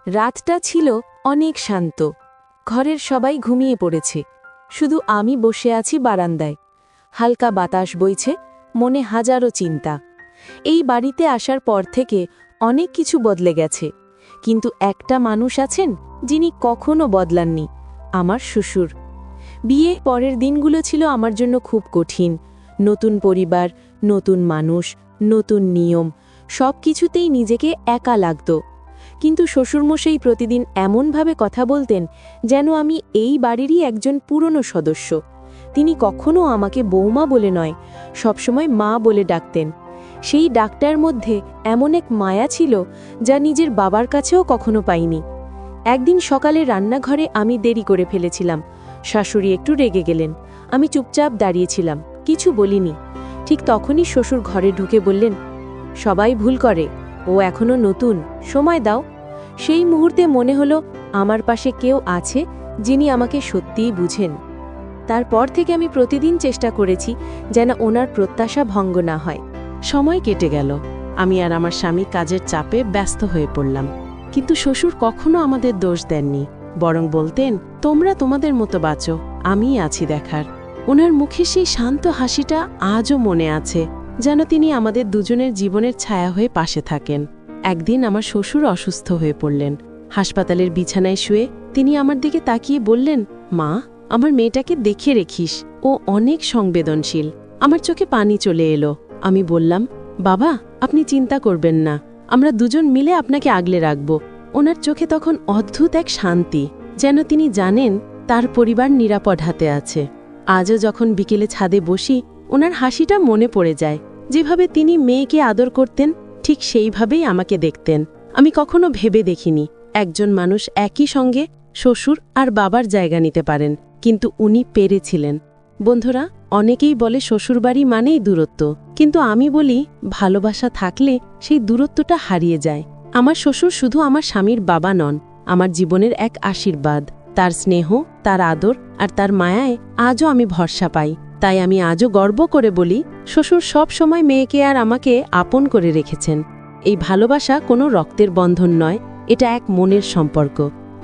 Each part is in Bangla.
রাতটা ছিল অনেক শান্ত। ঘরের সবাই ঘুমিয়ে পড়েছে, শুধু আমি বসে আছি বারান্দায়। হালকা বাতাস বইছে, মনে হাজারো চিন্তা। এই বাড়িতে আসার পর থেকে অনেক কিছু বদলে গেছে, কিন্তু একটা মানুষ আছেন যিনি কখনো বদলাননি, আমার শ্বশুর। বিয়ে পরের দিনগুলো ছিল আমার জন্য খুব কঠিন। নতুন পরিবার, নতুন মানুষ, নতুন নিয়ম, সব কিছুতেই নিজেকে একা লাগত। কিন্তু শ্বশুরমশাই প্রতিদিন এমনভাবে কথা বলতেন যেন আমি এই বাড়িরই একজন পুরনো সদস্য। তিনি কখনো আমাকে বৌমা বলে নয়, সবসময় মা বলে ডাকতেন। সেই ডাকটার মধ্যে এমন এক মায়া ছিল যা নিজের বাবার কাছেও কখনো পাইনি। একদিন সকালে রান্নাঘরে আমি দেরি করে ফেলেছিলাম। শাশুড়ি একটু রেগে গেলেন। আমি চুপচাপ দাঁড়িয়েছিলাম, কিছু বলিনি। ঠিক তখনই শ্বশুর ঘরে ঢুকে বললেন, সবাই ভুল করে, ও এখনো নতুন, সময় দাও। সেই মুহূর্তে মনে হলো আমার পাশে কেউ আছে যিনি আমাকে সত্যিই বুঝেন। তারপর থেকে আমি প্রতিদিন চেষ্টা করেছি যেন ওনার প্রত্যাশা ভঙ্গ না হয়। সময় কেটে গেল, আমি আর আমার স্বামী কাজের চাপে ব্যস্ত হয়ে পড়লাম। কিন্তু শ্বশুর কখনো আমাদের দোষ দেননি, বরং বলতেন, তোমরা তোমাদের মতো বাঁচো, আমিই আছি দেখার। ওনার মুখে সেই শান্ত হাসিটা আজও মনে আছে, যেন তিনি আমাদের দুজনের জীবনের ছায়া হয়ে পাশে থাকেন। একদিন আমার শ্বশুর অসুস্থ হয়ে পড়লেন। হাসপাতালের বিছানায় শুয়ে তিনি আমার দিকে তাকিয়ে বললেন, মা, আমার মেয়েটাকে দেখে রেখিস, ও অনেক সংবেদনশীল। আমার চোখে পানি চলে এলো। আমি বললাম, বাবা, আপনি চিন্তা করবেন না, আমরা দুজন মিলে আপনাকে আগলে রাখব। ওনার চোখে তখন অদ্ভুত এক শান্তি, যেন তিনি জানেন তার পরিবার নিরাপদ হাতে আছে। আজও যখন বিকেলে ছাদে বসি, ওনার হাসিটা মনে পড়ে যায়। যেভাবে তিনি মেয়েকে আদর করতেন, ঠিক সেইভাবেই আমাকে দেখতেন। আমি কখনো ভেবে দেখিনি একজন মানুষ একই সঙ্গে শ্বশুর আর বাবার জায়গা নিতে পারেন, কিন্তু উনি পেরেছিলেন। বন্ধুরা, অনেকেই বলে শ্বশুরবাড়ি মানেই দূরত্ব, কিন্তু আমি বলি ভালোবাসা থাকলে সেই দূরত্বটা হারিয়ে যায়। আমার শ্বশুর শুধু আমার স্বামীর বাবা নন, আমার জীবনের এক আশীর্বাদ। তার স্নেহ, তার আদর আর তার মায়ায় আজও আমি ভরসা পাই। তাই আমি আজও গর্ব করে বলি, শ্বশুর সব সময় মেয়েকে আর আমাকে আপন করে রেখেছেন। এই ভালোবাসা কোনো রক্তের বন্ধন নয়, এটা এক মনের সম্পর্ক,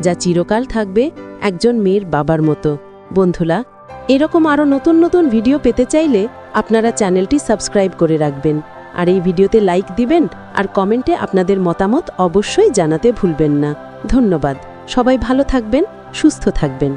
যা চিরকাল থাকবে একজন মেয়ের বাবার মতো। বন্ধুরা, এরকম আরও নতুন নতুন ভিডিও পেতে চাইলে আপনারা চ্যানেলটি সাবস্ক্রাইব করে রাখবেন, আর এই ভিডিওতে লাইক দিবেন, আর কমেন্টে আপনাদের মতামত অবশ্যই জানাতে ভুলবেন না। ধন্যবাদ। সবাই ভালো থাকবেন, সুস্থ থাকবেন।